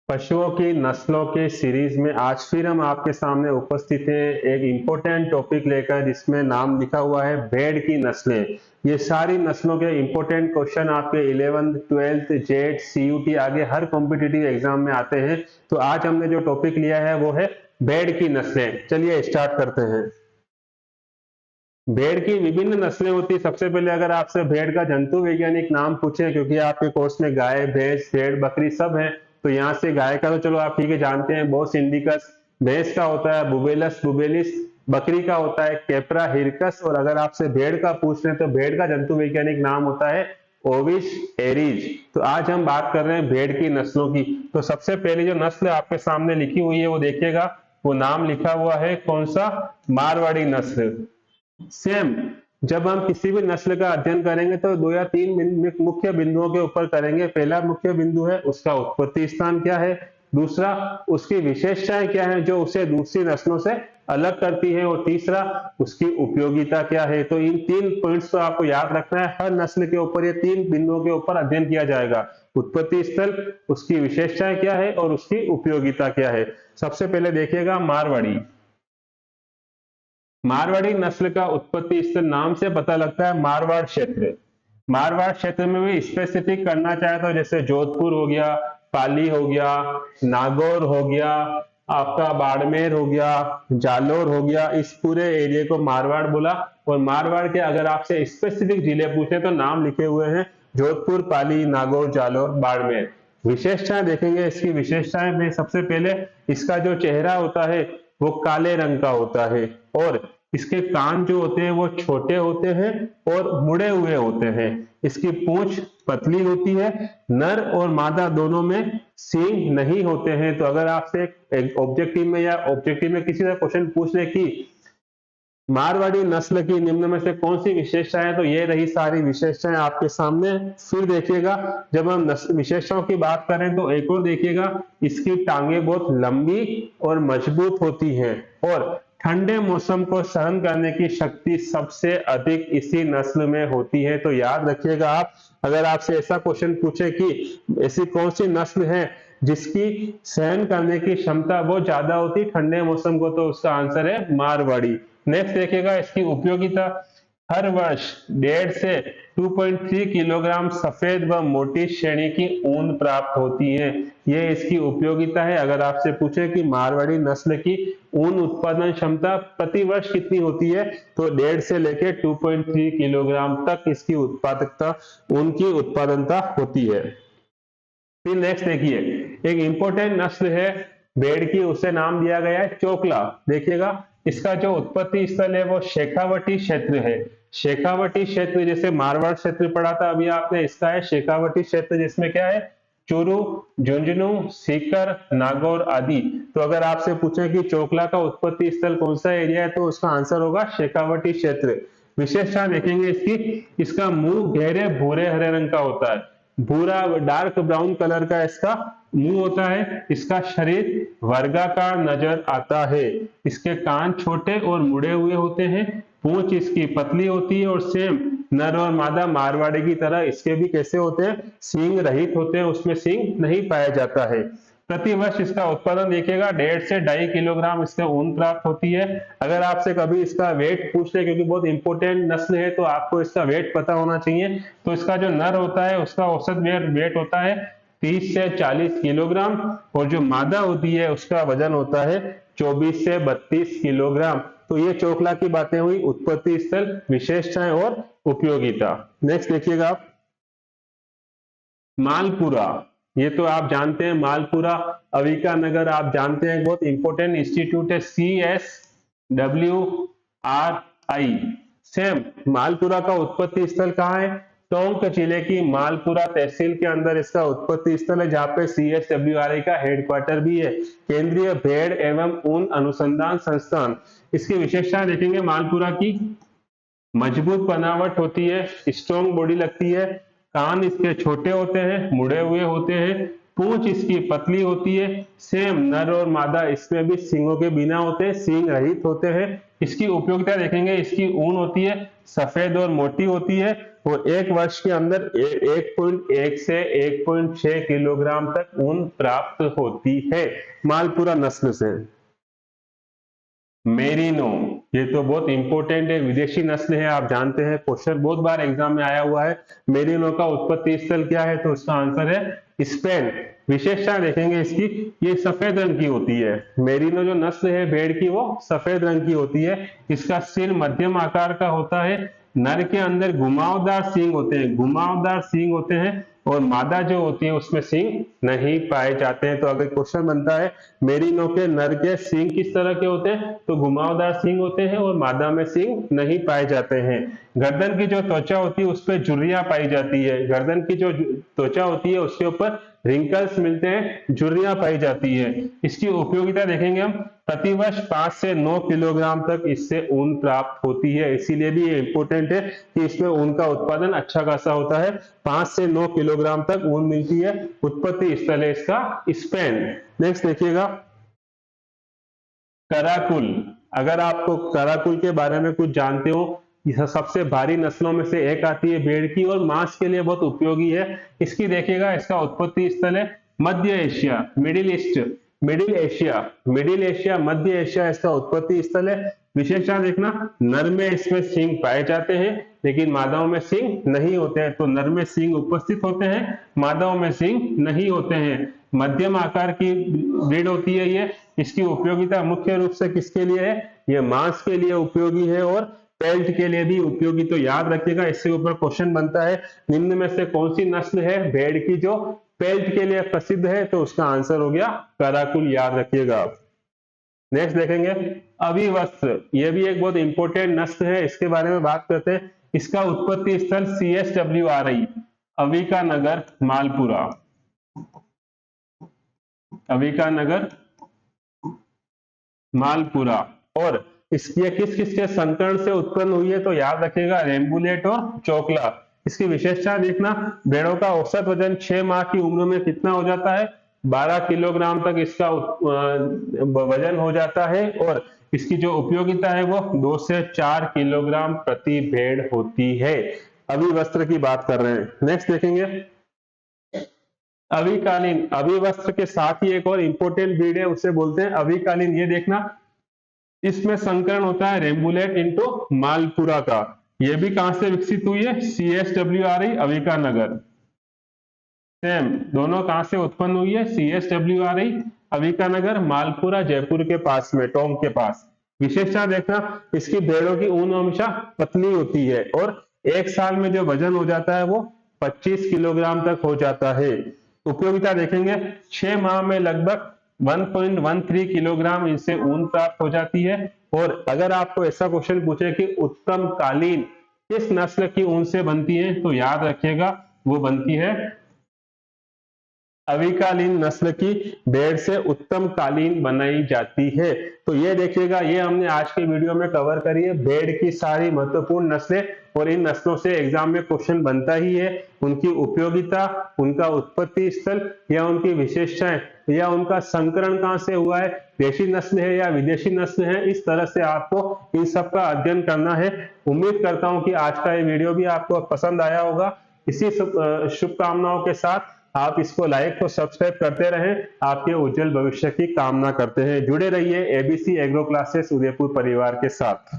पशुओं की नस्लों के सीरीज में आज फिर हम आपके सामने उपस्थित हैं एक इम्पोर्टेंट टॉपिक लेकर, जिसमें नाम लिखा हुआ है भेड़ की नस्लें। ये सारी नस्लों के इम्पोर्टेंट क्वेश्चन आपके 11th 12th जेट सीयूटी आगे हर कॉम्पिटिटिव एग्जाम में आते हैं। तो आज हमने जो टॉपिक लिया है वो है भेड़ की नस्लें। चलिए स्टार्ट करते हैं। भेड़ की विभिन्न नस्लें होती है। सबसे पहले अगर आपसे भेड़ का जंतु वैज्ञानिक नाम पूछे, क्योंकि आपके कोर्स में गाय भैंस भेड़ बकरी सब है, तो यहाँ से गाय का तो चलो आप ठीक है जानते हैं, बोस इंडिकस। भैंस का होता है बुबेलस बुबेलिस। बकरी का होता है कैप्रा हिरकस। और अगर आपसे भेड़ का पूछ रहे हैं तो भेड़ का जंतु वैज्ञानिक नाम होता है ओविस एरीज। तो आज हम बात कर रहे हैं भेड़ की नस्लों की। तो सबसे पहली जो नस्ल आपके सामने लिखी हुई है वो देखिएगा, वो नाम लिखा हुआ है कौन सा, मारवाड़ी नस्ल। सेम, जब हम किसी भी नस्ल का अध्ययन करेंगे तो दो या तीन मुख्य बिंदुओं के ऊपर करेंगे। पहला मुख्य बिंदु है उसका उत्पत्ति स्थान क्या है, दूसरा उसकी विशेषताएं क्या है जो उसे दूसरी नस्लों से अलग करती है, और तीसरा उसकी उपयोगिता क्या है। तो इन तीन पॉइंट्स को आपको याद रखना है। हर नस्ल के ऊपर ये तीन बिंदुओं के ऊपर अध्ययन किया जाएगा। उत्पत्ति स्थल, उसकी विशेषताएं क्या है और उसकी उपयोगिता क्या है। सबसे पहले देखिएगा मारवाड़ी। मारवाड़ी नस्ल का उत्पत्ति स्थल नाम से पता लगता है मारवाड़ क्षेत्र। मारवाड़ क्षेत्र में भी स्पेसिफिक करना चाहे तो जैसे जोधपुर हो गया, पाली हो गया, नागौर हो गया, आपका बाड़मेर हो गया, जालोर हो गया, इस पूरे एरिया को मारवाड़ बोला। और मारवाड़ के अगर आपसे स्पेसिफिक जिले पूछे तो नाम लिखे हुए हैं जोधपुर, पाली, नागौर, जालोर, बाड़मेर। विशेषताएं देखेंगे, इसकी विशेषताएं में सबसे पहले इसका जो चेहरा होता है वो काले रंग का होता है, और इसके कान जो होते हैं वो छोटे होते हैं और मुड़े हुए होते हैं। इसकी पूंछ पतली होती है। नर और मादा दोनों में सींग नहीं होते हैं। तो अगर आपसे एक ऑब्जेक्टिव में या ऑब्जेक्टिव में किसी का क्वेश्चन पूछ ले कि मारवाड़ी नस्ल की निम्न में से कौन सी विशेषता है, तो ये रही सारी विशेषताएं आपके सामने। फिर देखिएगा, जब हम विशेषताओं की बात करें तो एक और देखिएगा, इसकी टांगें बहुत लंबी और मजबूत होती हैं, और ठंडे मौसम को सहन करने की शक्ति सबसे अधिक इसी नस्ल में होती है। तो याद रखिएगा आप, अगर आपसे ऐसा क्वेश्चन पूछे कि ऐसी कौन सी नस्ल है जिसकी सहन करने की क्षमता बहुत ज्यादा होती है ठंडे मौसम को, तो उसका आंसर है मारवाड़ी। नेक्स्ट देखिएगा इसकी उपयोगिता। हर वर्ष 1.5 से 2.3 किलोग्राम सफेद व मोटी श्रेणी की ऊन प्राप्त होती है। ये इसकी उपयोगिता है। अगर आपसे पूछे कि मारवाड़ी नस्ल की ऊन उत्पादन क्षमता प्रति वर्ष कितनी होती है, तो 1.5 से लेकर 2.3 किलोग्राम तक इसकी उत्पादकता, ऊन की उत्पादनता होती है। फिर नेक्स्ट देखिए, एक इंपॉर्टेंट नस्ल है भेड़ की, उसे नाम दिया गया है चोकला। देखिएगा, इसका जो उत्पत्ति स्थल है वो शेखावटी क्षेत्र है। शेखावटी क्षेत्र, जैसे मारवाड़ क्षेत्र पढ़ा था अभी आपने, इसका है शेखावटी क्षेत्र, जिसमें क्या है चूरू, झुंझुनू, सीकर, नागौर आदि। तो अगर आपसे पूछे कि चोकला का उत्पत्ति स्थल कौन सा एरिया है, तो उसका आंसर होगा शेखावटी क्षेत्र। विशेषता देखेंगे इसकी, इसका मुंह गहरे भूरे हरे रंग का होता है। भूरा डार्क ब्राउन कलर का इसका मुंह होता है। इसका शरीर वर्गाकार नजर आता है। इसके कान छोटे और मुड़े हुए होते हैं। पूंछ इसकी पतली होती है, और सेम नर और मादा मारवाड़ी की तरह इसके भी कैसे होते हैं, सींग रहित होते हैं, उसमें सींग नहीं पाया जाता है। प्रति वर्ष इसका उत्पादन देखिएगा 1.5 से 2.5 किलोग्राम इससे ऊन प्राप्त होती है। अगर आपसे कभी इसका वेट पूछ ले, क्योंकि बहुत इंपॉर्टेंट नस्ल है तो आपको इसका वेट पता होना चाहिए, तो इसका जो नर होता है उसका औसत वेट होता है 30 से 40 किलोग्राम, और जो मादा होती है उसका वजन होता है 24 से 32 किलोग्राम। तो ये चोकला की बातें हुई, उत्पत्ति स्थल, विशेषताएं और उपयोगिता। नेक्स्ट देखिएगा आप, मालपुरा। ये तो आप जानते हैं, मालपुरा अविका नगर आप जानते हैं, बहुत इंपॉर्टेंट इंस्टीट्यूट है, CSWRI। सेम, मालपुरा का उत्पत्ति स्थल कहाँ है, टोंक जिले की मालपुरा तहसील के अंदर इसका उत्पत्ति स्थल है, जहाँ पे CSWRI का हेडक्वार्टर भी है, केंद्रीय भेड़ एवं ऊन अनुसंधान संस्थान। इसकी विशेषताएं देखेंगे, मालपुरा की मजबूत बनावट होती है, स्ट्रॉन्ग बॉडी लगती है, कान इसके छोटे होते हैं, मुड़े हुए होते हैं, पूंछ इसकी पतली होती है। सेम नर और मादा इसमें भी सींगों के बिना होते हैं, सींग रहित होते हैं। इसकी उपयोगिता देखेंगे, इसकी ऊन होती है सफेद और मोटी होती है और 1 वर्ष के अंदर 1.1 से 1.6 किलोग्राम तक ऊन प्राप्त होती है मालपुरा नस्ल से। मेरिनो, ये तो बहुत इंपॉर्टेंट है, विदेशी नस्ल है, आप जानते हैं, क्वेश्चन बहुत बार एग्जाम में आया हुआ है। मेरिनो का उत्पत्ति स्थल क्या है, तो उसका आंसर है स्पेन। विशेषता देखेंगे इसकी, ये सफेद रंग की होती है। मेरिनो जो नस्ल है भेड़ की वो सफेद रंग की होती है। इसका सिर मध्यम आकार का होता है। नर के अंदर घुमावदार सींग होते हैं, घुमावदार सींग होते हैं और मादा जो होती है उसमें सींग नहीं पाए जाते हैं। तो अगर क्वेश्चन बनता है मेरिनो के नर के सींग किस तरह के होते हैं, तो घुमावदार सींग होते हैं और मादा में सींग नहीं पाए जाते हैं। गर्दन की जो त्वचा होती है उस पर झुर्रियां पाई जाती है, गर्दन की जो त्वचा होती है उसके ऊपर रिंकल्स मिलते हैं, झुर्रियां पाई जाती है। इसकी उपयोगिता देखेंगे हम, प्रतिवर्ष 5 से 9 किलोग्राम तक इससे ऊन प्राप्त होती है, इसीलिए भी ये इंपॉर्टेंट है कि इसमें ऊन का उत्पादन अच्छा खासा होता है। 5 से 9 किलोग्राम तक ऊन मिलती है। उत्पत्ति स्थल है इसका स्पेन। नेक्स्ट देखिएगा, कराकुल। अगर आपको कराकुल के बारे में कुछ जानते हो, यह सबसे भारी नस्लों में से एक आती है भेड़ की और मांस के लिए बहुत उपयोगी है। इसकी देखिएगा, इसका उत्पत्ति स्थल है मध्य Asia, middle east, middle Asia, middle Asia, मध्य एशिया इसका उत्पत्ति स्थल है। विशेषता देखना, नर में इसमें सींग पाए जाते हैं लेकिन मादाओं में सींग नहीं होते हैं। तो नर में सींग उपस्थित होते हैं, मादाओं में सींग नहीं होते हैं। मध्यम आकार की ब्रीड होती है ये। इसकी उपयोगिता मुख्य रूप से किसके लिए है, ये मांस के लिए उपयोगी है और पेल्ट के लिए भी उपयोगी। तो याद रखिएगा, इससे ऊपर क्वेश्चन बनता है निम्न में से कौन सी नस्ल है भेड़ की जो पेल्ट के लिए प्रसिद्ध है, तो उसका आंसर हो गया कराकुल, याद रखिएगा। नेक्स्ट देखेंगे अविवस्त्र, यह भी एक बहुत इंपॉर्टेंट नस्ल है, इसके बारे में बात करते हैं। इसका उत्पत्ति स्थल CSWRI, अविका नगर, मालपुरा, अविका नगर, मालपुरा। और इसकी किस किस के संकरण से उत्पन्न हुई है, तो याद रखिएगा रेम्बुलेट और चोकला। इसकी विशेषता देखना, भेड़ों का औसत वजन 6 माह की उम्र में कितना हो जाता है, 12 किलोग्राम तक इसका वजन हो जाता है और इसकी जो उपयोगिता है वो 2 से 4 किलोग्राम प्रति भेड़ होती है। अविवस्त्र की बात कर रहे हैं। नेक्स्ट देखेंगे अविकालीन। अविवस्त्र के साथ ही एक और इंपॉर्टेंट ब्रीड है, उसे बोलते हैं अविकालीन। ये देखना, इसमें संकरण होता है रेम्बुलेट इनटू मालपुरा का। यह भी कहां से विकसित हुई है, CSWRI, अविका नगर। सेम दोनों कहां से उत्पन्न हुई है, CSWRI, अविका नगर, मालपुरा जयपुर के पास में, टोंक के पास। विशेषता देखना, इसकी भेड़ों की ऊन हमेशा पतली होती है और 1 साल में जो वजन हो जाता है वो 25 किलोग्राम तक हो जाता है। उपयोगिता देखेंगे, 6 माह में लगभग 1.13 किलोग्राम इनसे ऊन प्राप्त हो जाती है। और अगर आपको ऐसा क्वेश्चन पूछे कि उत्तम कालीन किस नस्ल की ऊन से बनती है, तो याद रखिएगा वो बनती है अविकालीन नस्ल की भेड़ से उत्तम कालीन बनाई जाती है। तो ये देखिएगा, ये हमने आज के वीडियो में कवर करी है भेड़ की सारी महत्वपूर्ण नस्लें, और इन नस्लों से एग्जाम में क्वेश्चन बनता ही है। उनकी उपयोगिता, उनका उत्पत्ति स्थल या उनकी विशेषताएं या उनका संकरण कहां से हुआ है, देशी नस्ल है या विदेशी नस्ल है, इस तरह से आपको इन सब का अध्ययन करना है। उम्मीद करता हूं कि आज का ये वीडियो भी आपको पसंद आया होगा। इसी शुभकामनाओं के साथ आप इसको लाइक और सब्सक्राइब करते रहें। आपके उज्जवल भविष्य की कामना करते हैं। जुड़े रहिए ABC एग्रो क्लासेस उदयपुर परिवार के साथ।